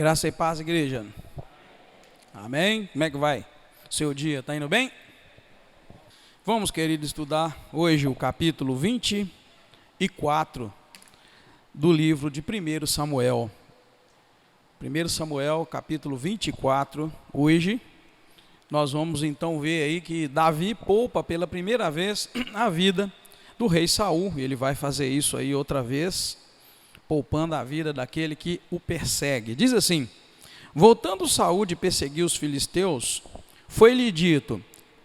Graça e paz, igreja. Amém? Como é que vai? Seu dia está indo bem? Vamos, querido, estudar hoje o capítulo 24 do livro de 1 Samuel. 1 Samuel, capítulo 24. Hoje nós vamos então ver aí que Davi poupa pela primeira vez a vida do rei Saul. Ele vai fazer isso aí outra vez, poupando a vida daquele que o persegue. Diz assim: voltando Saul de perseguir os filisteus, foi-lhe dito: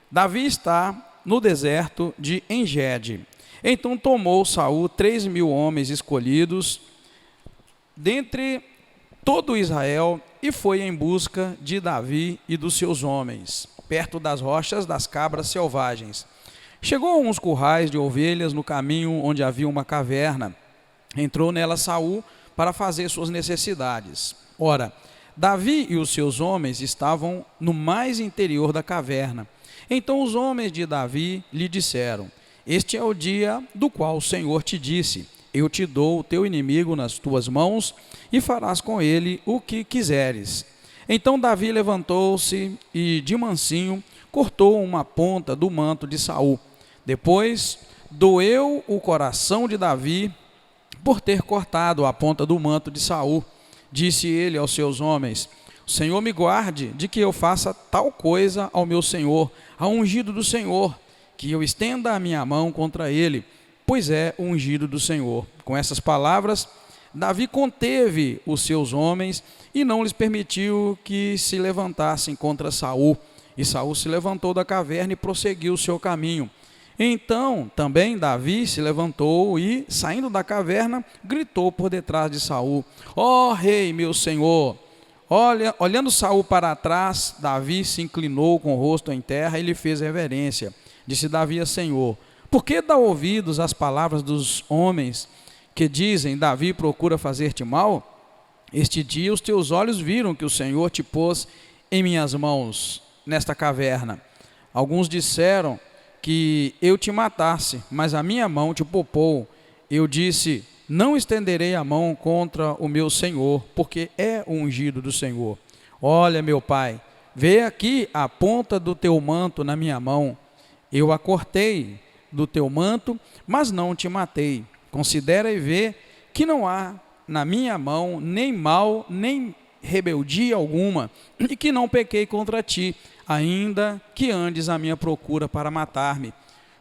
Davi está no deserto de Engede. Então tomou Saul 3.000 homens escolhidos dentre todo Israel e foi em busca de Davi e dos seus homens, perto das rochas das cabras selvagens. Chegou a uns currais de ovelhas no caminho onde havia uma caverna. Entrou nela Saul para fazer suas necessidades. Ora, Davi e os seus homens estavam no mais interior da caverna. Então os homens de Davi lhe disseram: este é o dia do qual o Senhor te disse: eu te dou o teu inimigo nas tuas mãos e farás com ele o que quiseres. Então Davi levantou-se e de mansinho cortou uma ponta do manto de Saul. Depois doeu o coração de Davi por ter cortado a ponta do manto de Saul. Disse ele aos seus homens: o Senhor me guarde de que eu faça tal coisa ao meu senhor, ao ungido do Senhor, que eu estenda a minha mão contra ele, pois é o ungido do Senhor. Com essas palavras, Davi conteve os seus homens e não lhes permitiu que se levantassem contra Saul. E Saul se levantou da caverna e prosseguiu o seu caminho. Então também Davi se levantou e, saindo da caverna, gritou por detrás de Saul: ó rei, meu senhor! Olhando Saul para trás, Davi se inclinou com o rosto em terra e lhe fez reverência. Disse Davi a Senhor: por que dá ouvidos às palavras dos homens que dizem: Davi procura fazer-te mal? Este dia os teus olhos viram que o Senhor te pôs em minhas mãos nesta caverna. Alguns disseram que eu te matasse, mas a minha mão te poupou. Eu disse: não estenderei a mão contra o meu Senhor, porque é o ungido do Senhor. Olha, meu pai, vê aqui a ponta do teu manto na minha mão. Eu a cortei do teu manto, mas não te matei. Considera e vê que não há na minha mão nem mal, nem rebeldia alguma, e que não pequei contra ti, ainda que andes à minha procura para matar-me.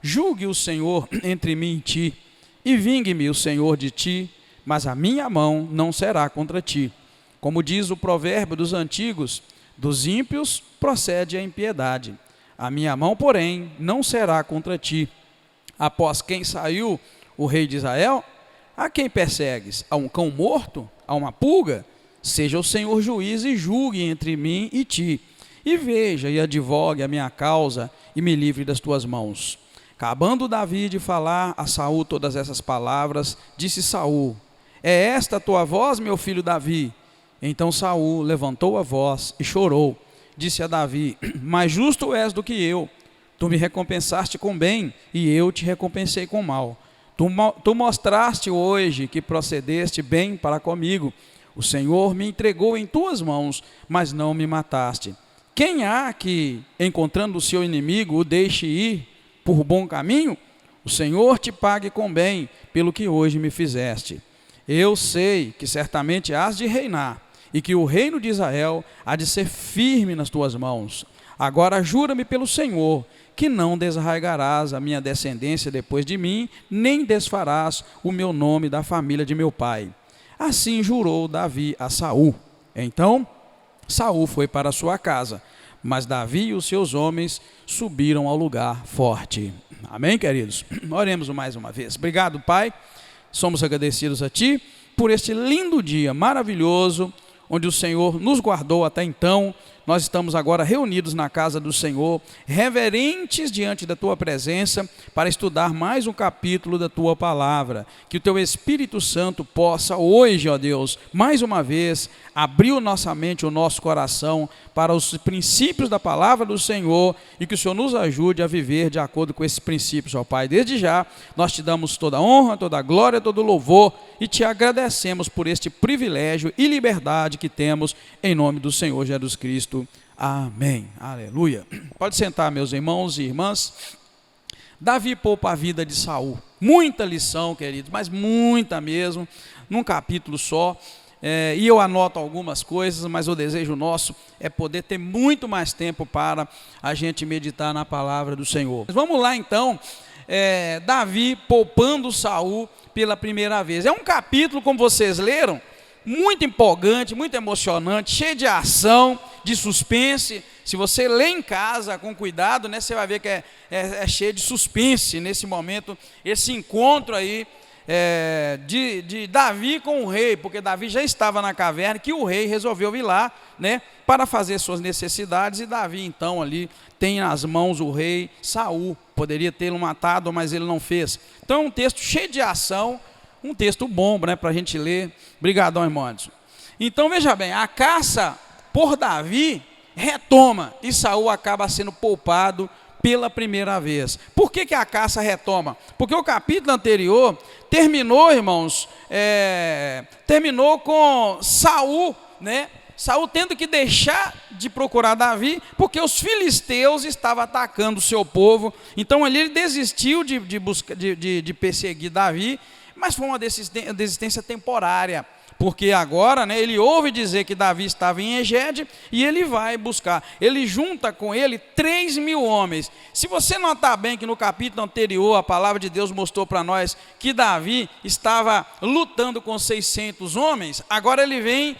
Julgue o Senhor entre mim e ti, e vingue-me o Senhor de ti, mas a minha mão não será contra ti. Como diz o provérbio dos antigos: dos ímpios procede a impiedade. A minha mão, porém, não será contra ti. Após quem saiu o rei de Israel? A quem persegues? A um cão morto? A uma pulga? Seja o Senhor juiz e julgue entre mim e ti. E veja e advogue a minha causa e me livre das tuas mãos. Acabando Davi de falar a Saul todas essas palavras, disse Saul: é esta a tua voz, meu filho Davi? Então Saul levantou a voz e chorou. Disse a Davi: mais justo és do que eu. Tu me recompensaste com bem, e eu te recompensei com mal. Tu mostraste hoje que procedeste bem para comigo. O Senhor me entregou em tuas mãos, mas não me mataste. Quem há que, encontrando o seu inimigo, o deixe ir por bom caminho? O Senhor te pague com bem pelo que hoje me fizeste. Eu sei que certamente hás de reinar, e que o reino de Israel há de ser firme nas tuas mãos. Agora jura-me pelo Senhor, que não desarraigarás a minha descendência depois de mim, nem desfarás o meu nome da família de meu pai. Assim jurou Davi a Saul. Então Saul foi para sua casa, mas Davi e os seus homens subiram ao lugar forte. Amém, queridos? Oremos mais uma vez. Obrigado, Pai. Somos agradecidos a Ti por este lindo dia maravilhoso, onde o Senhor nos guardou até então. nós estamos agora reunidos na casa do Senhor, reverentes diante da tua presença, para estudar mais um capítulo da tua palavra. Que o teu Espírito Santo possa hoje, ó Deus, mais uma vez, abrir nossa mente, o nosso coração para os princípios da palavra do Senhor, e que o Senhor nos ajude a viver de acordo com esses princípios, ó Pai. Desde já, nós te damos toda a honra, toda a glória, todo o louvor, e te agradecemos por este privilégio e liberdade que temos, em nome do Senhor Jesus Cristo. Amém. Aleluia. Pode sentar, meus irmãos e irmãs. Davi poupa a vida de Saul. Muita lição, queridos, mas muita mesmo, num capítulo só. E eu anoto algumas coisas, mas o desejo nosso é poder ter muito mais tempo para a gente meditar na palavra do Senhor. Vamos lá então, Davi poupando Saul pela primeira vez. É um capítulo, como vocês leram, muito empolgante, muito emocionante, cheio de ação, de suspense. Se você lê em casa com cuidado, né, você vai ver que é cheio de suspense nesse momento, esse encontro aí de Davi com o rei, porque Davi já estava na caverna, que o rei resolveu ir lá, né, para fazer suas necessidades, e Davi então ali tem nas mãos o rei Saul. Poderia tê-lo matado, mas ele não fez. Então é um texto cheio de ação, um texto bom, né, para a gente ler. Obrigadão, irmãos. Então veja bem, a caça por Davi retoma, e Saul acaba sendo poupado pela primeira vez. Por que a caça retoma? Porque o capítulo anterior terminou, irmãos, terminou com Saul, né? Saul tendo que deixar de procurar Davi, porque os filisteus estavam atacando o seu povo. Então ali ele desistiu de perseguir Davi, mas foi uma desistência temporária. Porque agora, né, ele ouve dizer que Davi estava em Engede, e ele vai buscar. Ele junta com ele 3.000 homens. Se você notar bem que no capítulo anterior a palavra de Deus mostrou para nós que Davi estava lutando com 600 homens, agora ele vem,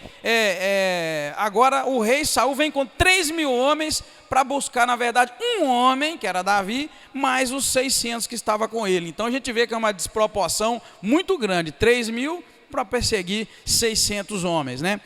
agora o rei Saul vem com 3.000 homens para buscar, na verdade, um homem, que era Davi, mais os 600 que estavam com ele. Então a gente vê que é uma desproporção muito grande, 3.000 para perseguir 600 homens, né?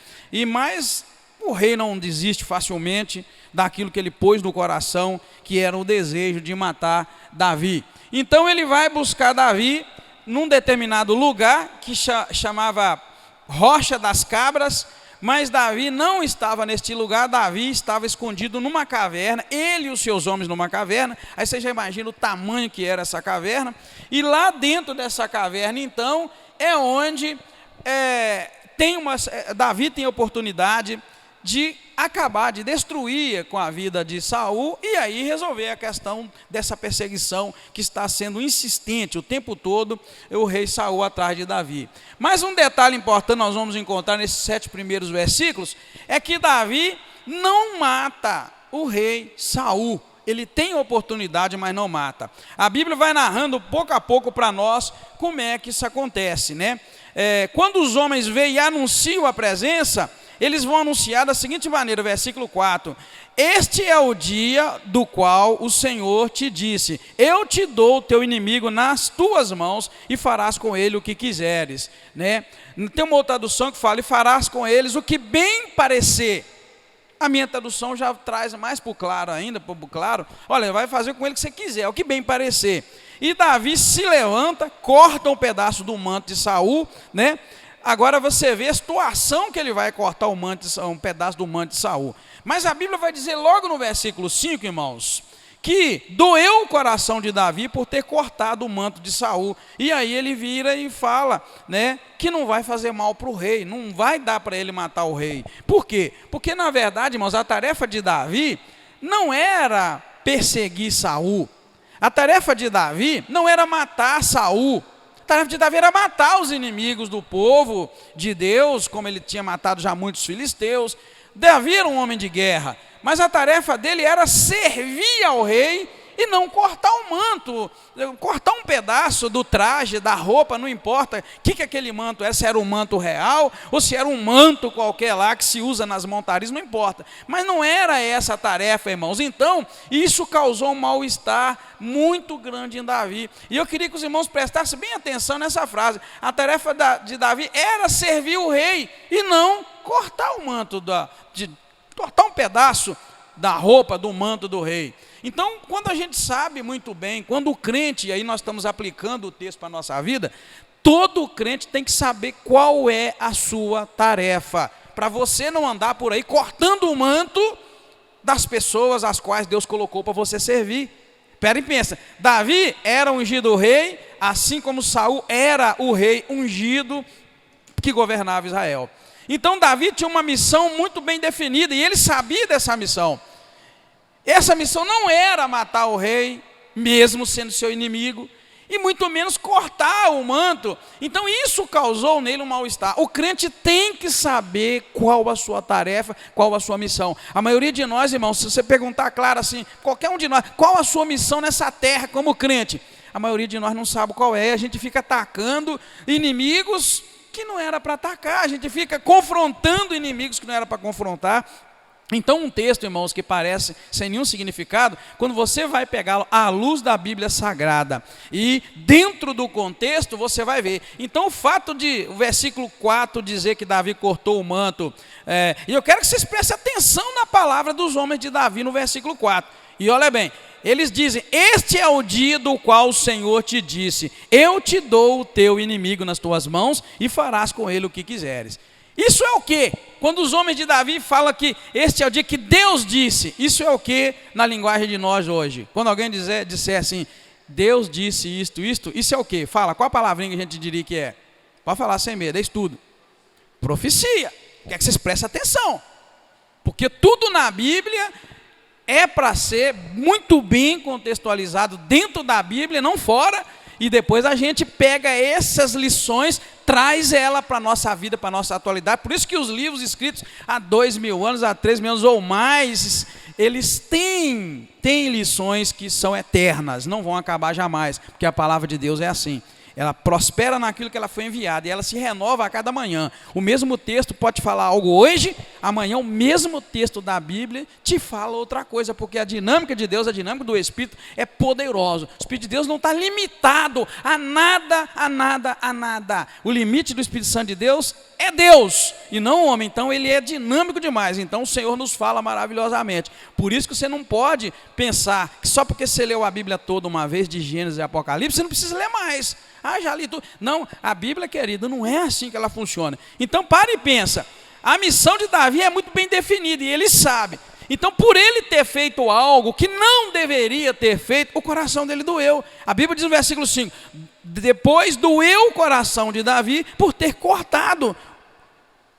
Mas o rei não desiste facilmente daquilo que ele pôs no coração, que era o desejo de matar Davi. Então ele vai buscar Davi num determinado lugar que chamava Rocha das Cabras, mas Davi não estava neste lugar. Davi estava escondido numa caverna, ele e os seus homens numa caverna. Aí você já imagina o tamanho que era essa caverna, e lá dentro dessa caverna então é onde Davi tem a oportunidade de acabar, de destruir com a vida de Saul, e aí resolver a questão dessa perseguição que está sendo insistente o tempo todo, o rei Saul atrás de Davi. Mas um detalhe importante nós vamos encontrar nesses 7 primeiros versículos, é que Davi não mata o rei Saul. Ele tem oportunidade, mas não mata. A Bíblia vai narrando pouco a pouco para nós como é que isso acontece, né? Quando os homens veem e anunciam a presença, eles vão anunciar da seguinte maneira, versículo 4: este é o dia do qual o Senhor te disse, eu te dou o teu inimigo nas tuas mãos e farás com ele o que quiseres, né? Tem uma outra tradução que fala, e farás com eles o que bem parecer. A minha tradução já traz mais para o claro ainda, olha, vai fazer com ele o que você quiser, o que bem parecer. E Davi se levanta, corta um pedaço do manto de Saul, né? Agora você vê a situação que ele vai cortar um pedaço do manto de Saul. Mas a Bíblia vai dizer logo no versículo 5, irmãos, que doeu o coração de Davi por ter cortado o manto de Saul. E aí ele vira e fala, né, que não vai fazer mal para o rei, não vai dar para ele matar o rei. Por quê? Porque na verdade, irmãos, a tarefa de Davi não era perseguir Saul. A tarefa de Davi não era matar Saul. A tarefa de Davi era matar os inimigos do povo de Deus, como ele tinha matado já muitos filisteus. Davi era um homem de guerra, mas a tarefa dele era servir ao rei e não cortar o manto, cortar um pedaço do traje, da roupa, não importa o que aquele manto é, se era um manto real ou se era um manto qualquer lá que se usa nas montarias, não importa. Mas não era essa a tarefa, irmãos. Então, isso causou um mal-estar muito grande em Davi. E eu queria que os irmãos prestassem bem atenção nessa frase. A tarefa de Davi era servir o rei e não cortar o manto cortar um pedaço da roupa, do manto do rei. Então, quando a gente sabe muito bem, quando o crente, e aí nós estamos aplicando o texto para a nossa vida, todo crente tem que saber qual é a sua tarefa, para você não andar por aí cortando o manto das pessoas às quais Deus colocou para você servir. Pera e pensa, Davi era ungido rei, assim como Saul era o rei ungido que governava Israel. Então Davi tinha uma missão muito bem definida, e ele sabia dessa missão. Essa missão não era matar o rei, mesmo sendo seu inimigo, e muito menos cortar o manto. Então isso causou nele um mal-estar. O crente tem que saber qual a sua tarefa, qual a sua missão. A maioria de nós, irmãos, se você perguntar claro assim, qualquer um de nós, qual a sua missão nessa terra como crente? A maioria de nós não sabe qual é, a gente fica atacando inimigos que não era para atacar, a gente fica confrontando inimigos que não era para confrontar. Então um texto, irmãos, que parece sem nenhum significado, quando você vai pegá-lo à luz da Bíblia Sagrada e dentro do contexto você vai ver. Então o fato de o versículo 4 dizer que Davi cortou o manto, e eu quero que vocês prestem atenção na palavra dos homens de Davi no versículo 4, e olha bem, eles dizem: este é o dia do qual o Senhor te disse, eu te dou o teu inimigo nas tuas mãos e farás com ele o que quiseres. Isso é o que? Quando os homens de Davi falam que este é o dia que Deus disse, isso é o que na linguagem de nós hoje? Quando alguém disser assim, Deus disse isto, isso é o que? Fala, qual a palavrinha que a gente diria que é? Pode falar sem medo, é isso tudo. Profecia. Quer que vocês prestem atenção. Porque tudo na Bíblia é para ser muito bem contextualizado dentro da Bíblia, não fora. E depois a gente pega essas lições, traz ela para a nossa vida, para a nossa atualidade. Por isso que os livros escritos há 2.000 anos, há 3.000 anos ou mais, eles têm lições que são eternas, não vão acabar jamais, porque a palavra de Deus é assim. Ela prospera naquilo que ela foi enviada, e ela se renova a cada manhã. O mesmo texto pode falar algo hoje, amanhã o mesmo texto da Bíblia te fala outra coisa, porque a dinâmica de Deus, a dinâmica do Espírito é poderosa. O Espírito de Deus não está limitado a nada, a nada, a nada. O limite do Espírito Santo de Deus é Deus, e não o homem. Então ele é dinâmico demais, então o Senhor nos fala maravilhosamente. Por isso que você não pode pensar que só porque você leu a Bíblia toda uma vez, de Gênesis e Apocalipse, você não precisa ler mais. Ah, já li tudo. Não, a Bíblia, querido, não é assim que ela funciona. Então, para e pensa. A missão de Davi é muito bem definida e ele sabe. Então, por ele ter feito algo que não deveria ter feito, o coração dele doeu. A Bíblia diz no versículo 5, depois doeu o coração de Davi por ter cortado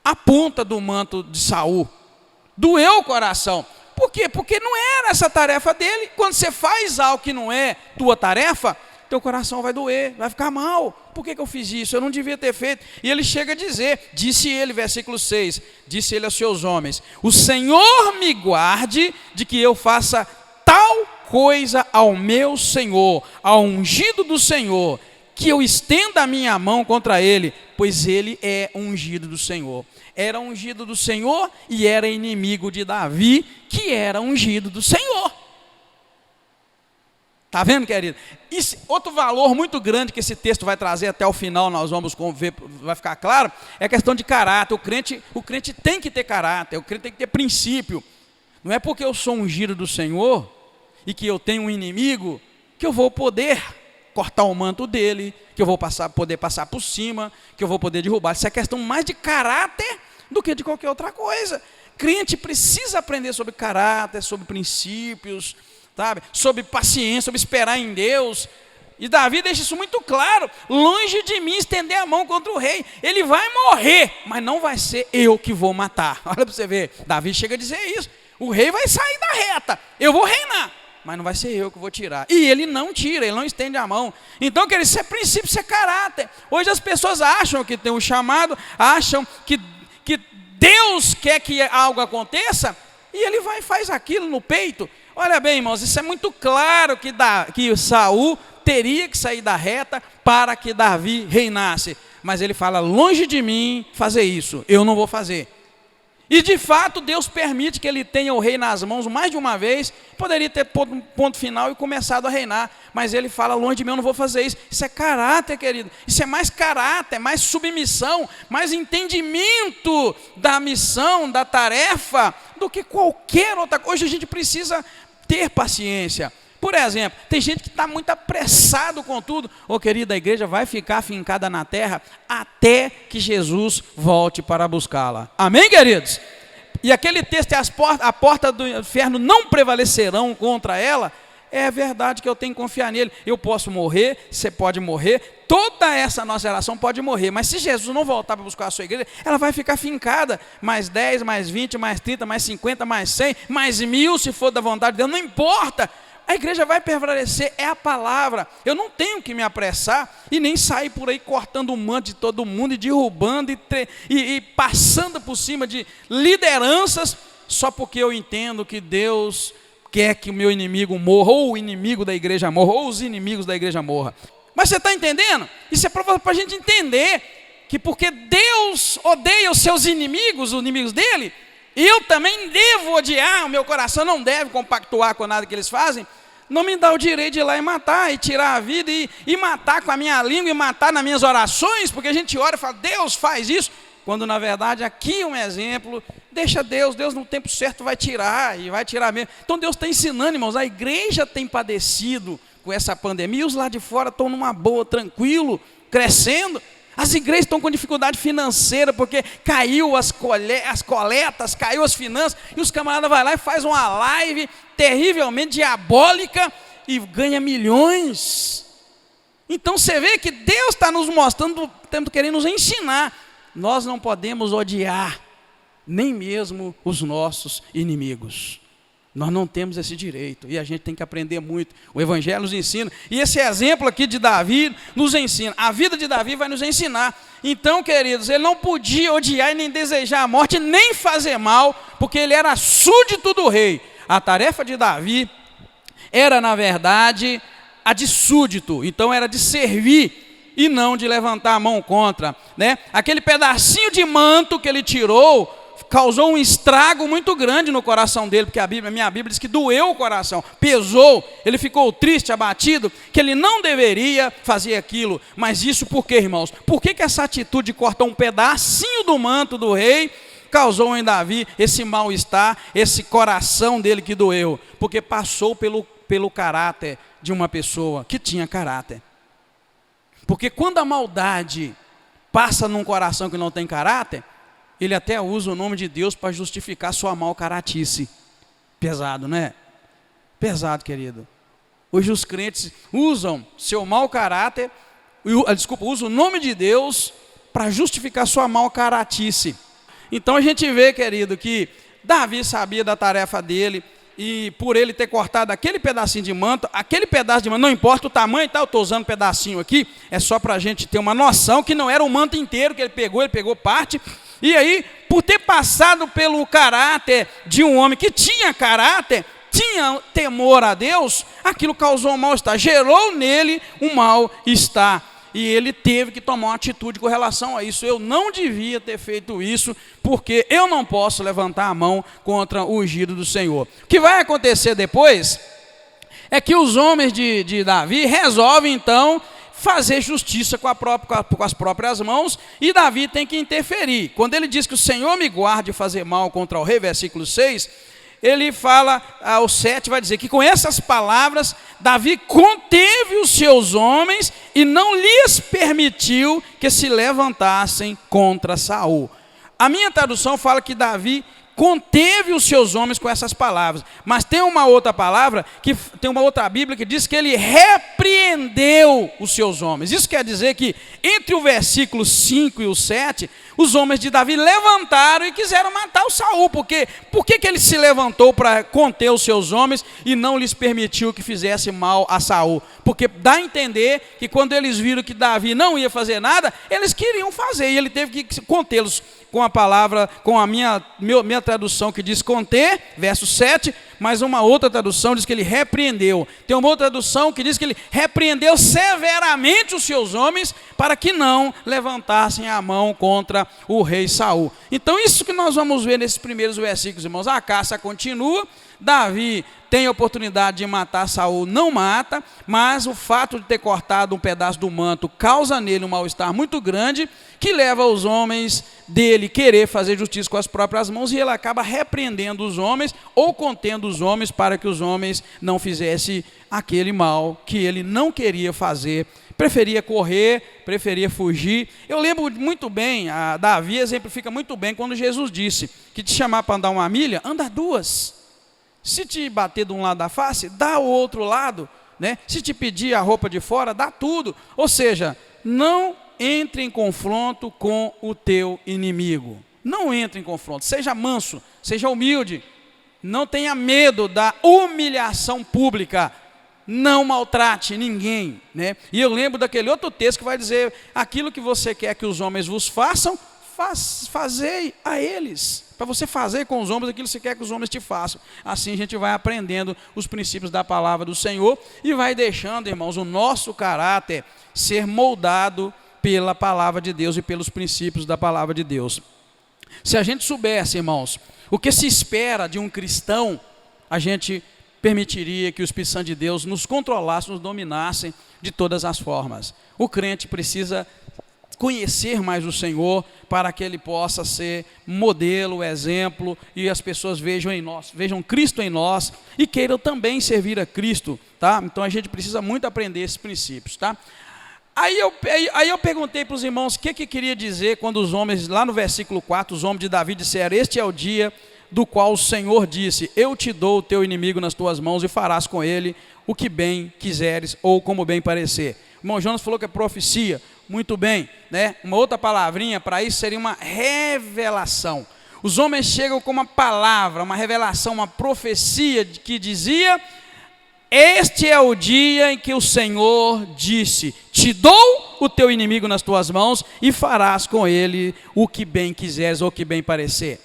a ponta do manto de Saul. Doeu o coração. Por quê? Porque não era essa tarefa dele. Quando você faz algo que não é tua tarefa, teu coração vai doer, vai ficar mal. Por que eu fiz isso? Eu não devia ter feito. E ele chega a dizer, disse ele, versículo 6, disse ele aos seus homens, o Senhor me guarde de que eu faça tal coisa ao meu Senhor, ao ungido do Senhor, que eu estenda a minha mão contra ele, pois ele é ungido do Senhor. Era ungido do Senhor e era inimigo de Davi, que era ungido do Senhor. Está vendo, querido? Outro valor muito grande que esse texto vai trazer até o final, nós vamos ver, vai ficar claro, é a questão de caráter. O crente tem que ter caráter, o crente tem que ter princípio. Não é porque eu sou ungido do Senhor e que eu tenho um inimigo que eu vou poder cortar o manto dele, que eu vou poder passar por cima, que eu vou poder derrubar. Isso é questão mais de caráter do que de qualquer outra coisa. Crente precisa aprender sobre caráter, sobre princípios, sabe? Sobre paciência, sobre esperar em Deus. E Davi deixa isso muito claro: longe de mim estender a mão contra o rei. Ele vai morrer, mas não vai ser eu que vou matar. Olha para você ver, Davi chega a dizer isso. O rei vai sair da reta, eu vou reinar, mas não vai ser eu que vou tirar. E ele não tira, ele não estende a mão. Então, querido, isso é princípio, isso é caráter. Hoje as pessoas acham que tem um chamado, acham que Deus quer que algo aconteça, e ele vai e faz aquilo no peito. Olha bem, irmãos, isso é muito claro que Saul teria que sair da reta para que Davi reinasse. Mas ele fala, longe de mim fazer isso, eu não vou fazer. E de fato Deus permite que ele tenha o rei nas mãos mais de uma vez. Poderia ter posto um ponto final e começado a reinar, mas ele fala: longe de mim, eu não vou fazer isso. Isso é caráter, querido. Isso é mais caráter, mais submissão, mais entendimento da missão, da tarefa, do que qualquer outra coisa. Hoje a gente precisa ter paciência. Por exemplo, tem gente que está muito apressado com tudo. Ô querida, a igreja vai ficar fincada na terra até que Jesus volte para buscá-la. Amém, queridos? E aquele texto, a porta do inferno não prevalecerão contra ela. É verdade que eu tenho que confiar nele. Eu posso morrer, você pode morrer, toda essa nossa relação pode morrer. Mas se Jesus não voltar para buscar a sua igreja, ela vai ficar fincada. Mais 10, mais 20, mais 30, mais 50, mais 100, mais 1000, se for da vontade de Deus, não importa. A igreja vai prevalecer, é a palavra. Eu não tenho que me apressar e nem sair por aí cortando o manto de todo mundo e derrubando e passando por cima de lideranças, só porque eu entendo que Deus quer que o meu inimigo morra, ou o inimigo da igreja morra, ou os inimigos da igreja morra. Mas você está entendendo? Isso é para a gente entender que porque Deus odeia os seus inimigos, os inimigos dele, eu também devo odiar, o meu coração não deve compactuar com nada que eles fazem. Não me dá o direito de ir lá e matar, e tirar a vida, e matar com a minha língua, e matar nas minhas orações, porque a gente ora e fala: Deus faz isso, quando na verdade aqui é um exemplo. Deixa Deus no tempo certo vai tirar, e vai tirar mesmo. Então Deus está ensinando, irmãos. A igreja tem padecido com essa pandemia, e os lá de fora estão numa boa, tranquilo, crescendo. As igrejas estão com dificuldade financeira, porque caiu as coletas, caiu as finanças, e os camaradas vão lá e fazem uma live terrivelmente diabólica e ganha milhões. Então você vê que Deus está nos mostrando, querendo nos ensinar. Nós não podemos odiar nem mesmo os nossos inimigos. Nós não temos esse direito, e a gente tem que aprender muito. O Evangelho nos ensina, e esse exemplo aqui de Davi nos ensina. A vida de Davi vai nos ensinar. Então, queridos, ele não podia odiar e nem desejar a morte, nem fazer mal, porque ele era súdito do rei. A tarefa de Davi era, na verdade, a de súdito, então era de servir e não de levantar a mão contra, né? Aquele pedacinho de manto que ele tirou causou um estrago muito grande no coração dele, porque a minha Bíblia diz que doeu o coração, pesou, ele ficou triste, abatido, que ele não deveria fazer aquilo. Mas isso por quê, irmãos? Por que essa atitude de cortar um pedacinho do manto do rei causou em Davi esse mal-estar, esse coração dele que doeu? Porque passou pelo caráter de uma pessoa que tinha caráter. Porque quando a maldade passa num coração que não tem caráter, ele até usa o nome de Deus para justificar sua mal-caratice. Pesado, né? Pesado, querido. Hoje os crentes usam seu mau caráter, usam o nome de Deus para justificar sua mal-caratice. Então a gente vê, querido, que Davi sabia da tarefa dele, e por ele ter cortado aquele pedacinho de manto, não importa o tamanho, tá? Eu estou usando um pedacinho aqui, é só para a gente ter uma noção que não era o manto inteiro que ele pegou parte. E aí, por ter passado pelo caráter de um homem que tinha caráter, tinha temor a Deus, aquilo causou um mal-estar, gerou nele um mal-estar. E ele teve que tomar uma atitude com relação a isso. Eu não devia ter feito isso, porque eu não posso levantar a mão contra o ungido do Senhor. O que vai acontecer depois é que os homens de Davi resolvem então fazer justiça com as próprias mãos, e Davi tem que interferir. Quando ele diz que o Senhor me guarde de fazer mal contra o rei, versículo 6, ele fala, ao 7 vai dizer que com essas palavras, Davi conteve os seus homens e não lhes permitiu que se levantassem contra Saul. A minha tradução fala que Davi conteve os seus homens com essas palavras, mas tem uma outra palavra, tem uma outra Bíblia que diz que ele repreendeu os seus homens. Isso quer dizer que entre o versículo 5 e o 7, os homens de Davi levantaram e quiseram matar o Saul. Por que ele se levantou para conter os seus homens e não lhes permitiu que fizesse mal a Saul? Porque dá a entender que quando eles viram que Davi não ia fazer nada, eles queriam fazer, e ele teve que contê-los com a palavra, com a minha tradução que diz conter, verso 7, mas uma outra tradução diz que ele repreendeu. Tem uma outra tradução que diz que ele repreendeu severamente os seus homens para que não levantassem a mão contra o rei Saul. Então isso que nós vamos ver nesses primeiros versículos, irmãos. A caça continua, Davi tem a oportunidade de matar Saul, não mata, mas o fato de ter cortado um pedaço do manto causa nele um mal-estar muito grande, que leva os homens dele querer fazer justiça com as próprias mãos, e ele acaba repreendendo os homens ou contendo os homens para que os homens não fizessem aquele mal que ele não queria fazer, preferia correr, preferia fugir. Eu lembro muito bem, Davi exemplifica muito bem quando Jesus disse que te chamar para andar uma milha, anda duas. Se te bater de um lado da face, dá o outro lado, né? Se te pedir a roupa de fora, dá tudo. Ou seja, não entre em confronto com o teu inimigo. Não entre em confronto. Seja manso, seja humilde. Não tenha medo da humilhação pública. Não maltrate ninguém, né? E eu lembro daquele outro texto que vai dizer: aquilo que você quer que os homens vos façam, fazei a eles. Para você fazer com os homens aquilo que você quer que os homens te façam. Assim a gente vai aprendendo os princípios da palavra do Senhor e vai deixando, irmãos, o nosso caráter ser moldado pela palavra de Deus e pelos princípios da palavra de Deus. Se a gente soubesse, irmãos, o que se espera de um cristão, a gente permitiria que o Espírito Santo de Deus nos controlasse, nos dominasse de todas as formas. O crente precisa conhecer mais o Senhor para que ele possa ser modelo, exemplo, e as pessoas vejam em nós, vejam Cristo em nós e queiram também servir a Cristo, tá? Então a gente precisa muito aprender esses princípios, tá? Aí eu perguntei para os irmãos o que queria dizer quando os homens, lá no versículo 4, os homens de Davi disseram: este é o dia do qual o Senhor disse, eu te dou o teu inimigo nas tuas mãos e farás com ele o que bem quiseres ou como bem parecer. O irmão Jonas falou que é profecia, muito bem, né? Uma outra palavrinha para isso seria uma revelação. Os homens chegam com uma palavra, uma revelação, uma profecia que dizia: este é o dia em que o Senhor disse, te dou o teu inimigo nas tuas mãos e farás com ele o que bem quiseres ou o que bem parecer.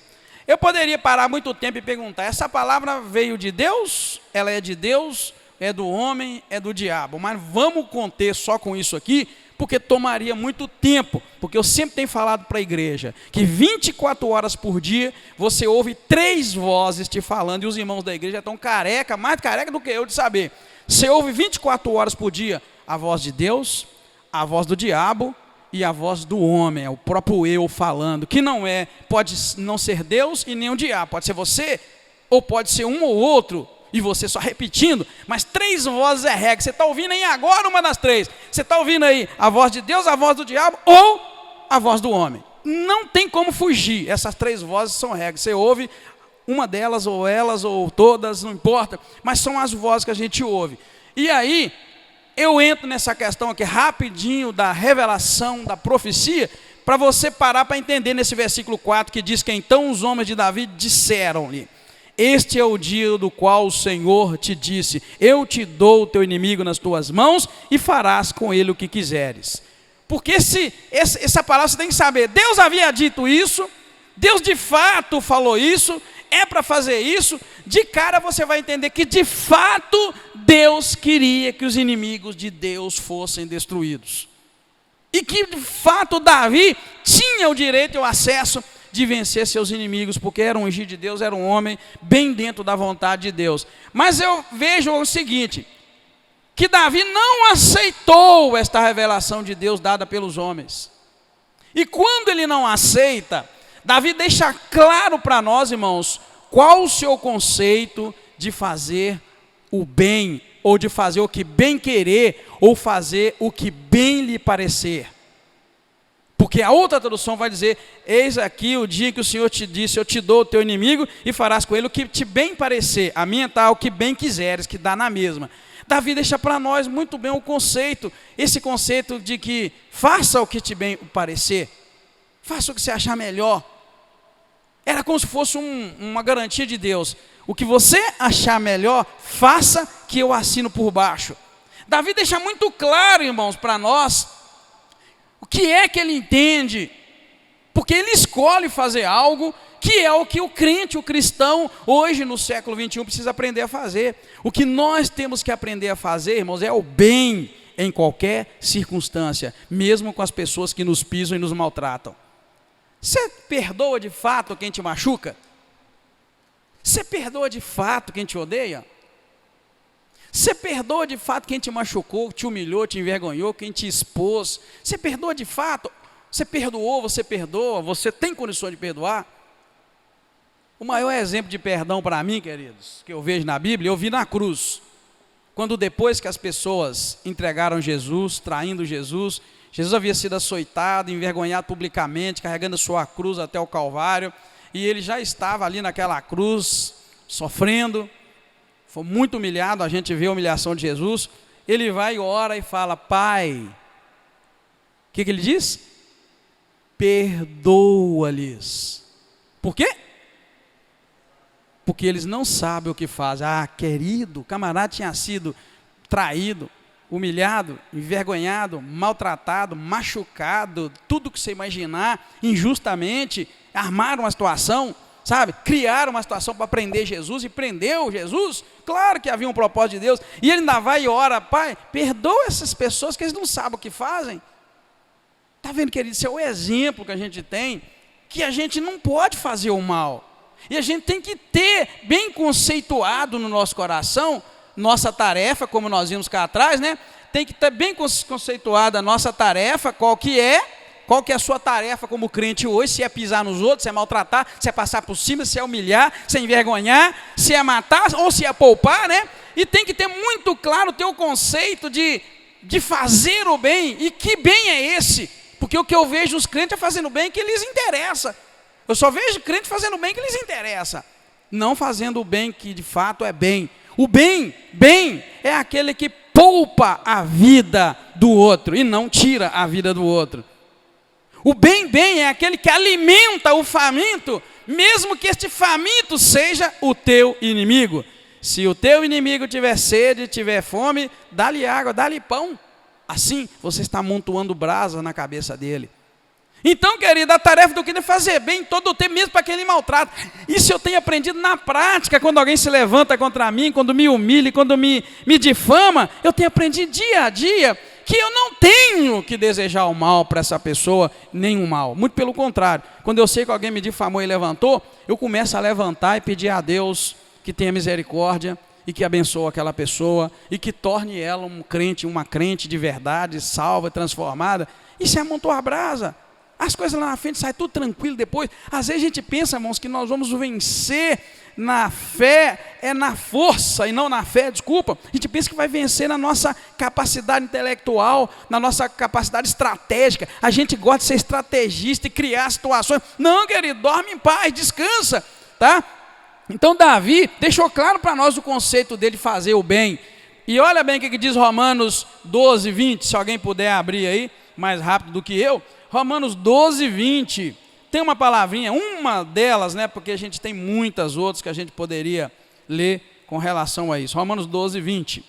Eu poderia parar muito tempo e perguntar: essa palavra veio de Deus? Ela é de Deus? É do homem? É do diabo? Mas vamos conter só com isso aqui, porque tomaria muito tempo, porque eu sempre tenho falado para a igreja, que 24 horas por dia, você ouve 3 vozes te falando, e os irmãos da igreja estão careca, mais careca do que eu de saber. Você ouve 24 horas por dia a voz de Deus, a voz do diabo e a voz do homem, é o próprio eu falando, que não é, pode não ser Deus e nem o diabo, pode ser você, ou pode ser um ou outro, e você só repetindo, mas 3 vozes é regra. Você está ouvindo aí agora uma das 3. Você está ouvindo aí a voz de Deus, a voz do diabo ou a voz do homem. Não tem como fugir, essas 3 vozes são regras. Você ouve uma delas ou todas, não importa, mas são as vozes que a gente ouve. E aí, eu entro nessa questão aqui rapidinho da revelação, da profecia, para você parar para entender nesse versículo 4, que diz que então os homens de Davi disseram-lhe: este é o dia do qual o Senhor te disse, eu te dou o teu inimigo nas tuas mãos e farás com ele o que quiseres. Porque essa palavra você tem que saber, Deus havia dito isso, Deus de fato falou isso, é para fazer isso. De cara você vai entender que de fato Deus queria que os inimigos de Deus fossem destruídos. E que de fato Davi tinha o direito e o acesso de vencer seus inimigos, porque era um ungido de Deus, era um homem bem dentro da vontade de Deus. Mas eu vejo o seguinte, que Davi não aceitou esta revelação de Deus dada pelos homens. E quando ele não aceita, Davi deixa claro para nós, irmãos, qual o seu conceito de fazer o bem, ou de fazer o que bem querer, ou fazer o que bem lhe parecer. Porque a outra tradução vai dizer: eis aqui o dia que o Senhor te disse, eu te dou o teu inimigo e farás com ele o que te bem parecer. A minha está o que bem quiseres, que dá na mesma. Davi deixa para nós muito bem o conceito, esse conceito de que faça o que te bem parecer, faça o que você achar melhor. Era como se fosse uma garantia de Deus: o que você achar melhor, faça, que eu assino por baixo. Davi deixa muito claro, irmãos, para nós, o que é que ele entende, porque ele escolhe fazer algo que é o que o crente, o cristão, hoje no século 21 precisa aprender a fazer. O que nós temos que aprender a fazer, irmãos, é o bem em qualquer circunstância, mesmo com as pessoas que nos pisam e nos maltratam. Você perdoa de fato quem te machuca? Você perdoa de fato quem te odeia? Você perdoa de fato quem te machucou, te humilhou, te envergonhou, quem te expôs? Você perdoa de fato? Você perdoou, você perdoa, você tem condições de perdoar? O maior exemplo de perdão para mim, queridos, que eu vejo na Bíblia, eu vi na cruz. Quando depois que as pessoas entregaram Jesus, traindo Jesus, Jesus havia sido açoitado, envergonhado publicamente, carregando a sua cruz até o Calvário, e ele já estava ali naquela cruz, sofrendo, foi muito humilhado, a gente vê a humilhação de Jesus. Ele vai e ora e fala: Pai, o que ele diz? Perdoa-lhes. Por quê? Porque eles não sabem o que fazem. Ah, querido, o camarada tinha sido traído, humilhado, envergonhado, maltratado, machucado, tudo que você imaginar, injustamente, armaram uma situação, sabe, criaram uma situação para prender Jesus, e prendeu Jesus. Claro que havia um propósito de Deus, e ele ainda vai e ora: Pai, perdoa essas pessoas que eles não sabem o que fazem. Está vendo, querido, isso é o exemplo que a gente tem, que a gente não pode fazer o mal, e a gente tem que ter bem conceituado no nosso coração, nossa tarefa, como nós vimos cá atrás, né? Tem que ter bem conceituada a nossa tarefa, qual que é a sua tarefa como crente hoje, se é pisar nos outros, se é maltratar, se é passar por cima, se é humilhar, se é envergonhar, se é matar ou se é poupar, né? E tem que ter muito claro o teu conceito de fazer o bem. E que bem é esse? Porque o que eu vejo os crentes é fazendo bem que lhes interessa. Eu só vejo crente fazendo bem que lhes interessa, não fazendo o bem que de fato é bem. O bem é aquele que poupa a vida do outro e não tira a vida do outro. O bem é aquele que alimenta o faminto, mesmo que este faminto seja o teu inimigo. Se o teu inimigo tiver sede, tiver fome, dá-lhe água, dá-lhe pão. Assim você está amontoando brasa na cabeça dele. Então, querido, a tarefa do crente é fazer bem todo o tempo, mesmo para quem ele maltrata. Isso eu tenho aprendido na prática, quando alguém se levanta contra mim, quando me humilha, quando me difama, eu tenho aprendido dia a dia que eu não tenho que desejar o mal para essa pessoa, nenhum mal. Muito pelo contrário, quando eu sei que alguém me difamou e levantou, eu começo a levantar e pedir a Deus que tenha misericórdia e que abençoe aquela pessoa e que torne ela um crente, uma crente de verdade, salva, transformada. Isso é amontoar a brasa. As coisas lá na frente saem tudo tranquilo depois. Às vezes a gente pensa, irmãos, que nós vamos vencer na fé, é na força e não na fé, desculpa. A gente pensa que vai vencer na nossa capacidade intelectual, na nossa capacidade estratégica. A gente gosta de ser estrategista e criar situações. Não, querido, dorme em paz, descansa, tá? Então Davi deixou claro para nós o conceito dele de fazer o bem. E olha bem o que diz Romanos 12, 20, se alguém puder abrir aí, mais rápido do que eu. Romanos 12, 20, tem uma palavrinha, uma delas, né, porque a gente tem muitas outras que a gente poderia ler com relação a isso. Romanos 12, 20.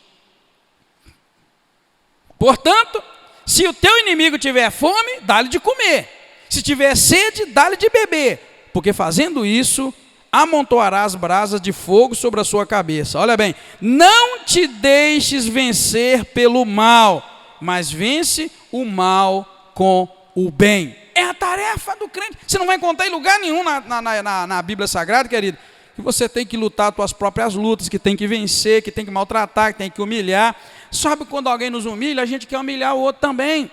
Portanto, se o teu inimigo tiver fome, dá-lhe de comer. Se tiver sede, dá-lhe de beber. Porque fazendo isso, amontoarás brasas de fogo sobre a sua cabeça. Olha bem, não te deixes vencer pelo mal, mas vence o mal com o bem. É a tarefa do crente. Você não vai encontrar em lugar nenhum na Bíblia Sagrada, querido, que você tem que lutar as tuas próprias lutas, que tem que vencer, que tem que maltratar, que tem que humilhar. Sabe, quando alguém nos humilha, a gente quer humilhar o outro também.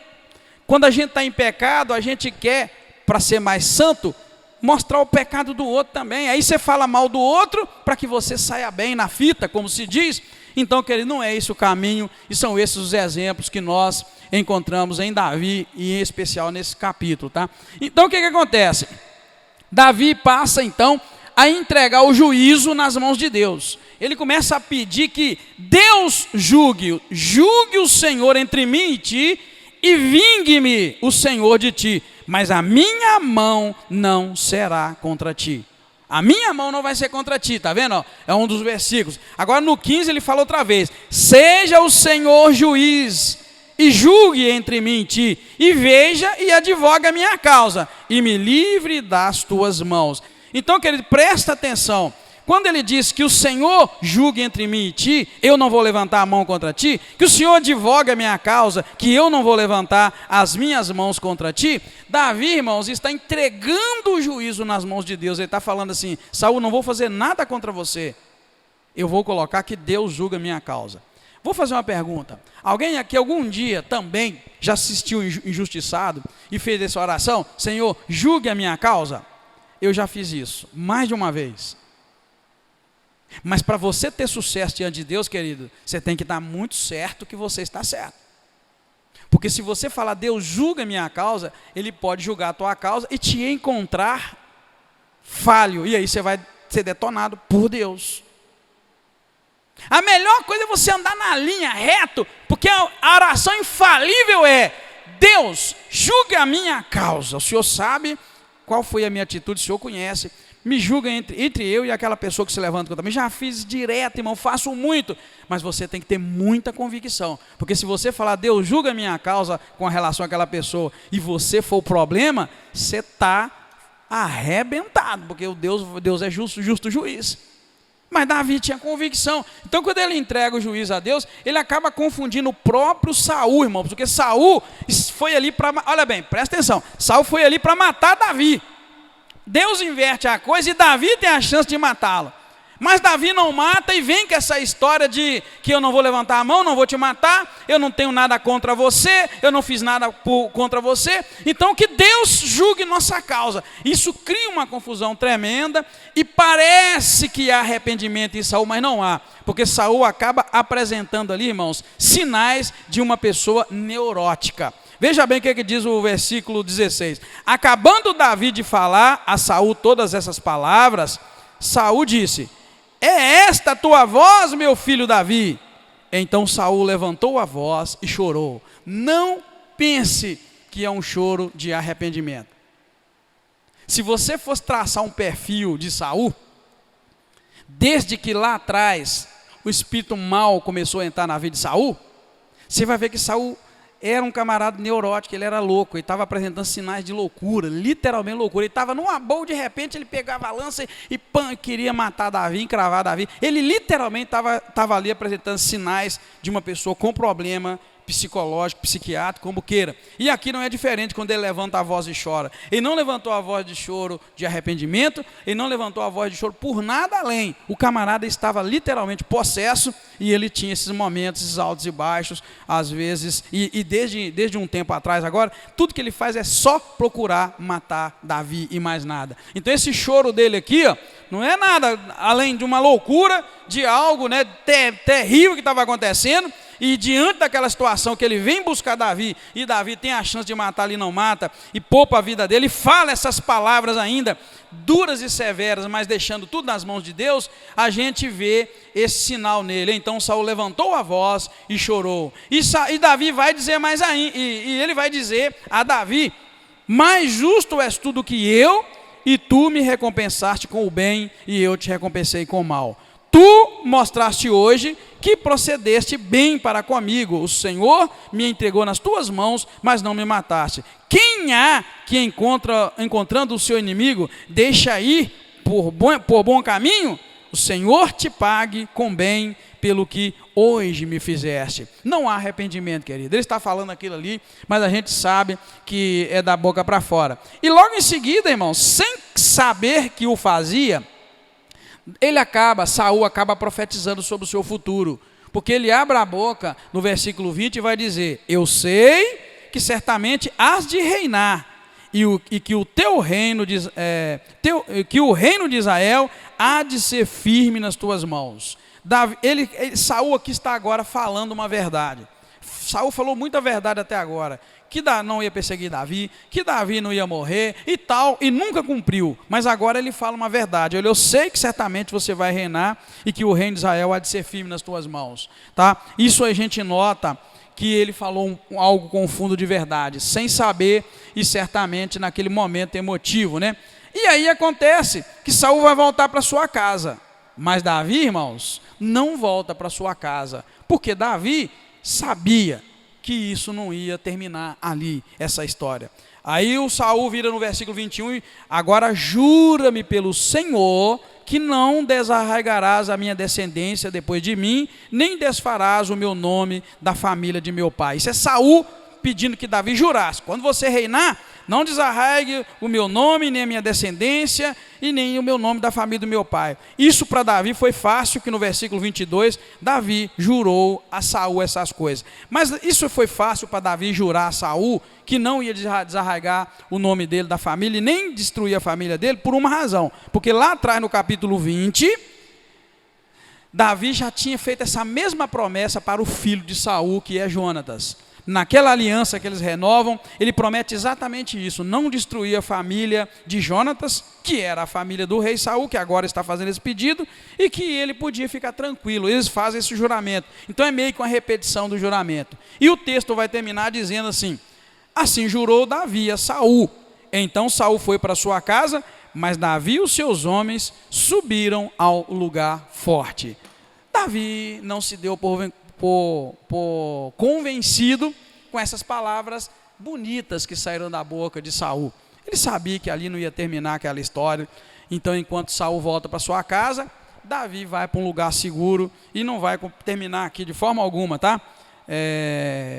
Quando a gente está em pecado, a gente quer, para ser mais santo, mostrar o pecado do outro também. Aí você fala mal do outro para que você saia bem na fita, como se diz. Então, querido, não é esse o caminho, e são esses os exemplos que nós encontramos em Davi, e em especial nesse capítulo, tá? Então, o que acontece? Davi passa, então, a entregar o juízo nas mãos de Deus. Ele começa a pedir que Deus julgue o Senhor entre mim e ti, e vingue-me o Senhor de ti, mas a minha mão não será contra ti. A minha mão não vai ser contra ti, tá vendo? É um dos versículos. Agora no 15 ele fala outra vez: seja o Senhor juiz, e julgue entre mim e ti, e veja e advoga a minha causa, e me livre das tuas mãos. Então, querido, presta atenção. Quando ele diz que o Senhor julgue entre mim e ti, eu não vou levantar a mão contra ti, que o Senhor advoga a minha causa, que eu não vou levantar as minhas mãos contra ti, Davi, irmãos, está entregando o juízo nas mãos de Deus. Ele está falando assim: Saul, não vou fazer nada contra você, eu vou colocar que Deus julga a minha causa. Vou fazer uma pergunta: alguém aqui algum dia também já se sentiu injustiçado e fez essa oração? Senhor, julgue a minha causa? Eu já fiz isso, mais de uma vez. Mas para você ter sucesso diante de Deus, querido, você tem que estar muito certo que você está certo. Porque se você falar, Deus julga a minha causa, Ele pode julgar a tua causa e te encontrar falho. E aí você vai ser detonado por Deus. A melhor coisa é você andar na linha reto, porque a oração infalível é: Deus, julgue a minha causa. O Senhor sabe qual foi a minha atitude, o Senhor conhece. Me julga entre eu e aquela pessoa que se levanta contra mim. Já fiz direto, irmão, faço muito. Mas você tem que ter muita convicção. Porque se você falar, Deus julga a minha causa com relação àquela pessoa, e você for o problema, você está arrebentado. Porque Deus é justo juiz. Mas Davi tinha convicção. Então, quando ele entrega o juízo a Deus, ele acaba confundindo o próprio Saul, irmão. Porque Saul foi ali para... Olha bem, presta atenção. Saul foi ali para matar Davi. Deus inverte a coisa e Davi tem a chance de matá-lo. Mas Davi não mata e vem com essa história de que eu não vou levantar a mão, não vou te matar, eu não tenho nada contra você, eu não fiz nada contra você. Então que Deus julgue nossa causa. Isso cria uma confusão tremenda e parece que há arrependimento em Saul, mas não há. Porque Saul acaba apresentando ali, irmãos, sinais de uma pessoa neurótica. Veja bem o que diz o versículo 16. Acabando Davi de falar a Saul todas essas palavras, Saul disse: é esta a tua voz, meu filho Davi? Então Saul levantou a voz e chorou. Não pense que é um choro de arrependimento. Se você fosse traçar um perfil de Saul, desde que lá atrás o espírito mau começou a entrar na vida de Saul, você vai ver que Saul era um camarada neurótico, ele era louco, ele estava apresentando sinais de loucura, literalmente loucura. Ele estava numa boa, de repente ele pegava a lança e queria matar Davi, encravar Davi. Ele literalmente estava ali apresentando sinais de uma pessoa com problema psicológico, psiquiátrico, como queira. E aqui não é diferente quando ele levanta a voz e chora. Ele não levantou a voz de choro de arrependimento, ele não levantou a voz de choro por nada além. O camarada estava literalmente possesso e ele tinha esses momentos, esses altos e baixos, às vezes, e desde um tempo atrás agora, tudo que ele faz é só procurar matar Davi e mais nada. Então esse choro dele aqui, ó, não é nada além de uma loucura, de algo, né, terrível que estava acontecendo. E diante daquela situação que ele vem buscar Davi, e Davi tem a chance de matar, ele não mata, e poupa a vida dele, e fala essas palavras ainda, duras e severas, mas deixando tudo nas mãos de Deus, a gente vê esse sinal nele. Então Saul levantou a voz e chorou. E Davi vai dizer mais ainda, e ele vai dizer a Davi: mais justo és tu do que eu, e tu me recompensaste com o bem, e eu te recompensei com o mal. Tu mostraste hoje que procedeste bem para comigo. O Senhor me entregou nas tuas mãos, mas não me mataste. Quem há que encontrando o seu inimigo, deixa ir por bom caminho? O Senhor te pague com bem pelo que hoje me fizeste. Não há arrependimento, querido. Ele está falando aquilo ali, mas a gente sabe que é da boca para fora. E logo em seguida, irmãos, sem saber que o fazia, Saul acaba profetizando sobre o seu futuro, porque ele abre a boca no versículo 20 e vai dizer: eu sei que certamente hás de reinar, e que o teu reino que o reino de Israel há de ser firme nas tuas mãos. Saul aqui está agora falando uma verdade. Saul falou muita verdade até agora, que não ia perseguir Davi, que Davi não ia morrer e tal, e nunca cumpriu. Mas agora ele fala uma verdade: eu sei que certamente você vai reinar e que o reino de Israel há de ser firme nas tuas mãos. Tá? Isso a gente nota que ele falou algo com fundo de verdade, sem saber e certamente naquele momento emotivo, né? E aí acontece que Saul vai voltar para sua casa, mas Davi, irmãos, não volta para sua casa, porque Davi sabia que isso não ia terminar ali, essa história. Aí o Saul vira no versículo 21, agora jura-me pelo Senhor, que não desarraigarás a minha descendência depois de mim, nem desfarás o meu nome da família de meu pai. Isso é Saul pedindo que Davi jurasse: quando você reinar, não desarraigue o meu nome, nem a minha descendência, e nem o meu nome da família do meu pai. Isso para Davi foi fácil, que no versículo 22, Davi jurou a Saul essas coisas. Mas isso foi fácil para Davi jurar a Saul, que não ia desarraigar o nome dele da família, e nem destruir a família dele, por uma razão. Porque lá atrás, no capítulo 20, Davi já tinha feito essa mesma promessa para o filho de Saul, que é Jonatas. Naquela aliança que eles renovam, ele promete exatamente isso: não destruir a família de Jonatas, que era a família do rei Saul, que agora está fazendo esse pedido, e que ele podia ficar tranquilo. Eles fazem esse juramento. Então é meio que uma repetição do juramento. E o texto vai terminar dizendo assim: assim jurou Davi a Saul. Então Saul foi para sua casa, mas Davi e os seus homens subiram ao lugar forte. Davi não se deu por convencido com essas palavras bonitas que saíram da boca de Saul. Ele sabia que ali não ia terminar aquela história. Então, enquanto Saul volta para sua casa, Davi vai para um lugar seguro e não vai terminar aqui de forma alguma, tá?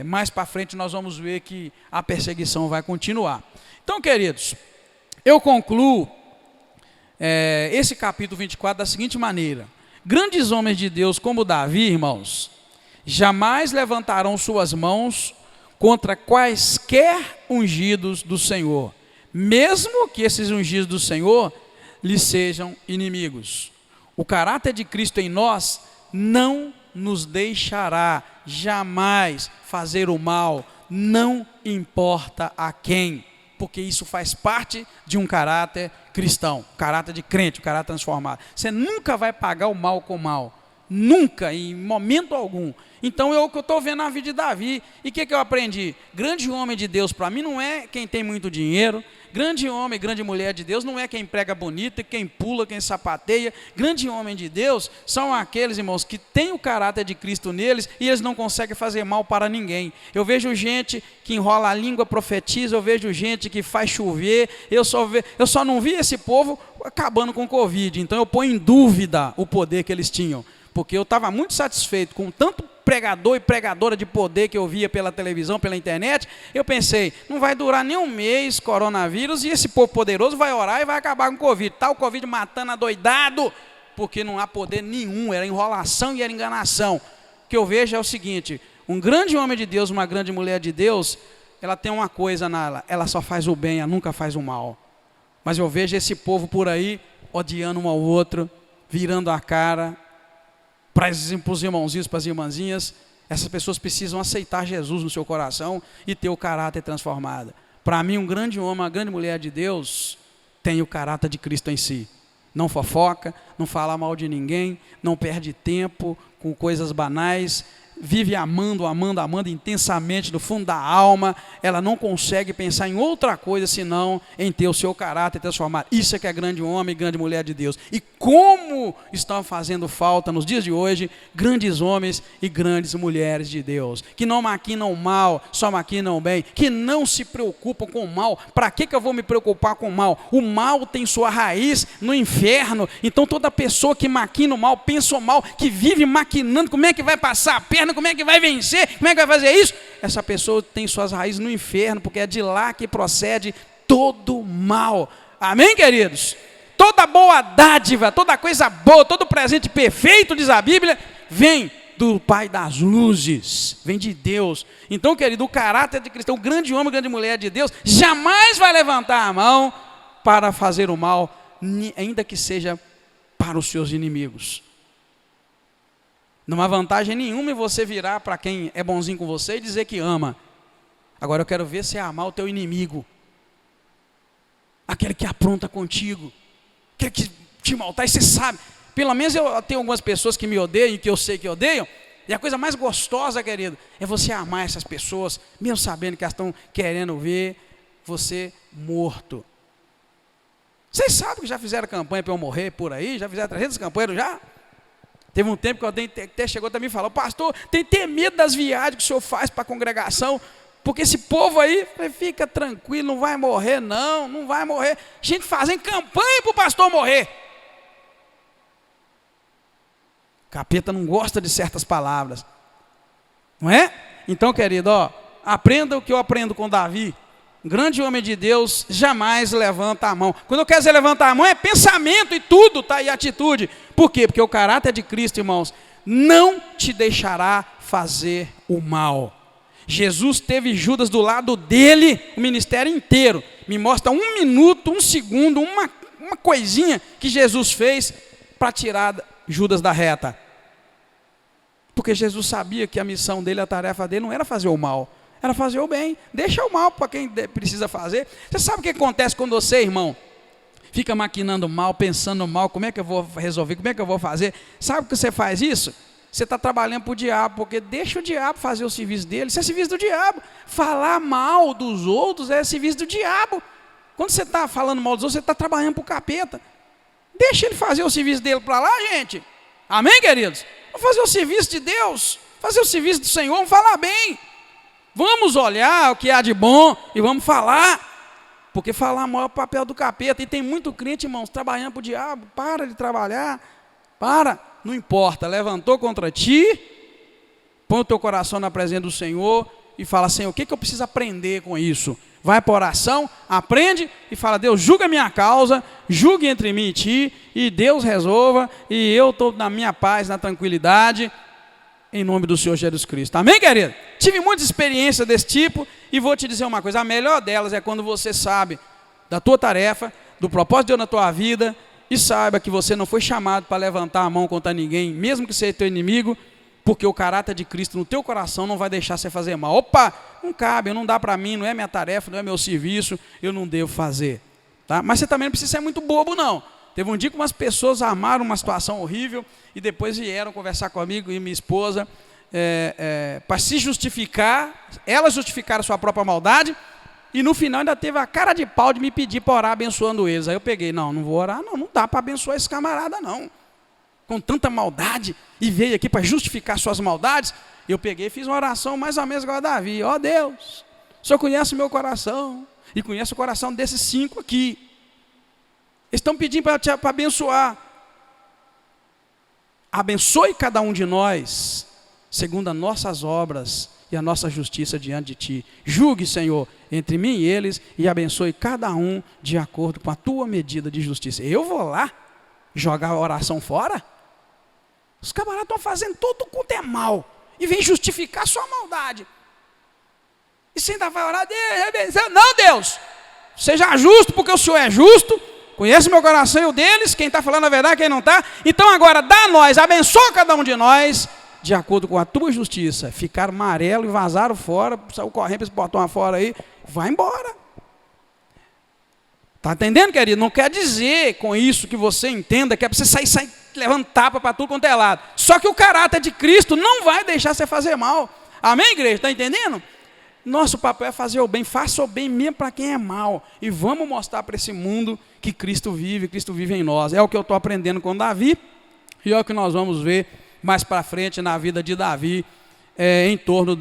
Mais para frente nós vamos ver que a perseguição vai continuar. Então, queridos, eu concluo esse capítulo 24 da seguinte maneira: grandes homens de Deus como Davi, irmãos, jamais levantarão suas mãos contra quaisquer ungidos do Senhor, mesmo que esses ungidos do Senhor lhes sejam inimigos. O caráter de Cristo em nós não nos deixará jamais fazer o mal, não importa a quem, porque isso faz parte de um caráter cristão, caráter de crente, um caráter transformado. Você nunca vai pagar o mal com o mal, nunca, em momento algum. Então é o que eu estou vendo na vida de Davi. E o que eu aprendi? Grande homem de Deus para mim não é quem tem muito dinheiro. Grande homem, grande mulher de Deus não é quem prega bonito, quem pula, quem sapateia. Grande homem de Deus são aqueles, irmãos, que têm o caráter de Cristo neles e eles não conseguem fazer mal para ninguém. Eu vejo gente que enrola a língua, profetiza, eu vejo gente que faz chover. Eu só não vi esse povo acabando com o Covid. Então eu ponho em dúvida o poder que eles tinham, porque eu estava muito satisfeito com tanto pregador e pregadora de poder que eu via pela televisão, pela internet. Eu pensei, não vai durar nem um mês coronavírus e esse povo poderoso vai orar e vai acabar com o Covid. Tá o Covid matando adoidado, porque não há poder nenhum, era enrolação e era enganação. O que eu vejo é o seguinte: um grande homem de Deus, uma grande mulher de Deus, ela tem uma coisa nela, ela só faz o bem, ela nunca faz o mal. Mas eu vejo esse povo por aí, odiando um ao outro, virando a cara para os irmãozinhos, para as irmãzinhas. Essas pessoas precisam aceitar Jesus no seu coração e ter o caráter transformado. Para mim, um grande homem, uma grande mulher de Deus tem o caráter de Cristo em si. Não fofoca, não fala mal de ninguém, não perde tempo com coisas banais, vive amando intensamente do fundo da alma. Ela não consegue pensar em outra coisa senão em ter o seu caráter transformado. Isso é que é grande homem e grande mulher de Deus. E como estão fazendo falta nos dias de hoje grandes homens e grandes mulheres de Deus, que não maquinam o mal, só maquinam o bem, que não se preocupam com o mal. Para que eu vou me preocupar com o mal? O mal tem sua raiz no inferno. Então toda pessoa que maquina o mal, pensa o mal, que vive maquinando como é que vai passar a perna, como é que vai vencer, como é que vai fazer isso, essa pessoa tem suas raízes no inferno, porque é de lá que procede todo mal. Amém, queridos? Toda boa dádiva, toda coisa boa, todo presente perfeito, diz a Bíblia, vem do Pai das luzes, vem de Deus. Então, querido, o caráter de cristão, o grande homem, grande mulher de Deus, jamais vai levantar a mão para fazer o mal, ainda que seja para os seus inimigos. Não há vantagem nenhuma em você virar para quem é bonzinho com você e dizer que ama. Agora eu quero ver você amar o teu inimigo, aquele que apronta contigo, aquele que te maltrata. E você sabe, pelo menos eu tenho algumas pessoas que me odeiam e que eu sei que odeiam, e a coisa mais gostosa, querido, é você amar essas pessoas, mesmo sabendo que elas estão querendo ver você morto. Vocês sabem que já fizeram campanha para eu morrer por aí? Já fizeram 300 campanhas já? Teve um tempo que alguém até chegou até mim e falou: pastor, tem que ter medo das viagens que o senhor faz para a congregação, porque esse povo aí, fica tranquilo, não vai morrer não, não vai morrer. Gente fazendo campanha para o pastor morrer. Capeta não gosta de certas palavras, não é? Então, querido, aprenda o que eu aprendo com Davi. Um grande homem de Deus jamais levanta a mão. Quando eu quero dizer levantar a mão, é pensamento e tudo, tá? E atitude. Por quê? Porque o caráter de Cristo, irmãos, não te deixará fazer o mal. Jesus teve Judas do lado dele o ministério inteiro. Me mostra 1 minuto, 1 segundo, uma coisinha que Jesus fez para tirar Judas da reta. Porque Jesus sabia que a missão dele, a tarefa dele não era fazer o mal, era fazer o bem. Deixa o mal para quem precisa fazer. Você sabe o que acontece quando você, irmão, fica maquinando mal, pensando mal, como é que eu vou resolver, como é que eu vou fazer? Sabe que você faz isso? Você está trabalhando para o diabo, porque deixa o diabo fazer o serviço dele. Isso é serviço do diabo. Falar mal dos outros é serviço do diabo. Quando você está falando mal dos outros, você está trabalhando para o capeta. Deixa ele fazer o serviço dele para lá, gente. Amém, queridos? Vamos fazer o serviço de Deus, fazer o serviço do Senhor, vamos falar bem. Vamos olhar o que há de bom e vamos falar. Porque falar mal é o papel do capeta. E tem muito crente, irmãos, trabalhando para o diabo. Para de trabalhar. Para. Não importa. Levantou contra ti. Põe o teu coração na presença do Senhor. E fala: Senhor, o que eu preciso aprender com isso? Vai para a oração, aprende e fala: Deus, julga a minha causa, julgue entre mim e ti, e Deus resolva, e eu estou na minha paz, na tranquilidade, em nome do Senhor Jesus Cristo. Amém, querido? Tive muitas experiências desse tipo, e vou te dizer uma coisa: a melhor delas é quando você sabe da tua tarefa, do propósito de Deus na tua vida, e saiba que você não foi chamado para levantar a mão contra ninguém, mesmo que seja teu inimigo, porque o caráter de Cristo no teu coração não vai deixar você fazer mal. Opa, não cabe, não dá para mim, não é minha tarefa, não é meu serviço, eu não devo fazer. Tá? Mas você também não precisa ser muito bobo, não. Teve um dia que umas pessoas armaram uma situação horrível e depois vieram conversar comigo e minha esposa para se justificar, elas justificaram a sua própria maldade e no final ainda teve a cara de pau de me pedir para orar abençoando eles. Aí eu peguei: não vou orar, não dá para abençoar esse camarada, não. Com tanta maldade, e veio aqui para justificar suas maldades. Eu peguei e fiz uma oração mais ou menos igual a Davi: ó Deus, o Senhor conhece o meu coração, e conhece o coração desses 5 aqui. Eles estão pedindo para abençoar. Abençoe cada um de nós, segundo as nossas obras e a nossa justiça diante de ti. Julgue, Senhor, entre mim e eles, e abençoe cada um de acordo com a tua medida de justiça. Eu vou lá jogar a oração fora? Os camaradas estão fazendo tudo quanto é mal e vem justificar sua maldade. E você ainda vai orar: Deus, não, Deus, seja justo, porque o Senhor é justo, conhece meu coração e o deles, quem está falando a verdade, quem não está. Então agora dá a nós, abençoa cada um de nós, de acordo com a tua justiça. Ficaram amarelo e vazaram fora, saiu correndo para esse portão afora aí, vai embora. Está entendendo, querido? Não quer dizer com isso que você entenda que é para você sair levando tapa para tudo quanto é lado. Só que o caráter de Cristo não vai deixar você fazer mal. Amém, igreja? Está entendendo? Nosso papel é fazer o bem. Faça o bem mesmo para quem é mal. E vamos mostrar para esse mundo que Cristo vive em nós. É o que eu estou aprendendo com Davi. E é o que nós vamos ver mais para frente na vida de Davi. Em torno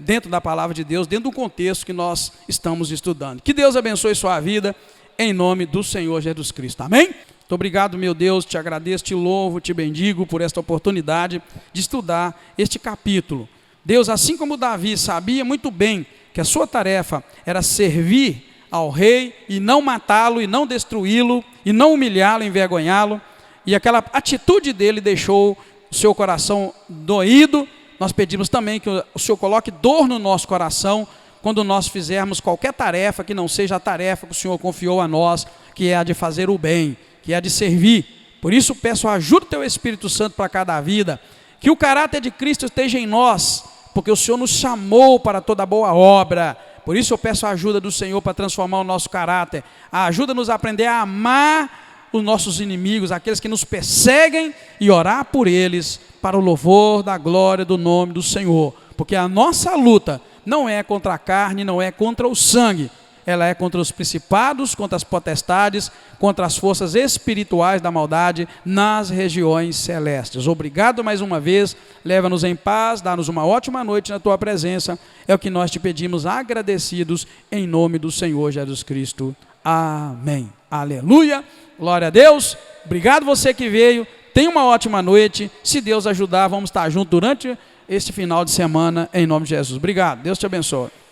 dentro da palavra de Deus, dentro do contexto que nós estamos estudando. Que Deus abençoe sua vida, em nome do Senhor Jesus Cristo. Amém? Muito obrigado, meu Deus, te agradeço, te louvo, te bendigo por esta oportunidade de estudar este capítulo. Deus, assim como Davi sabia muito bem que a sua tarefa era servir ao rei e não matá-lo, e não destruí-lo, e não humilhá-lo, envergonhá-lo, e aquela atitude dele deixou o seu coração doído. Nós pedimos também que o Senhor coloque dor no nosso coração quando nós fizermos qualquer tarefa que não seja a tarefa que o Senhor confiou a nós, que é a de fazer o bem, que é a de servir. Por isso peço a ajuda do Teu Espírito Santo para cada vida, que o caráter de Cristo esteja em nós, porque o Senhor nos chamou para toda boa obra. Por isso eu peço a ajuda do Senhor para transformar o nosso caráter. Ajuda-nos a aprender a amar os nossos inimigos, aqueles que nos perseguem, e orar por eles, para o louvor da glória do nome do Senhor. Porque a nossa luta não é contra a carne, não é contra o sangue, ela é contra os principados, contra as potestades, contra as forças espirituais da maldade nas regiões celestes. Obrigado mais uma vez, leva-nos em paz, dá-nos uma ótima noite na tua presença, é o que nós te pedimos agradecidos em nome do Senhor Jesus Cristo. Amém. Aleluia, glória a Deus. Obrigado você que veio, tenha uma ótima noite, se Deus ajudar, vamos estar juntos durante este final de semana, em nome de Jesus. Obrigado, Deus te abençoe.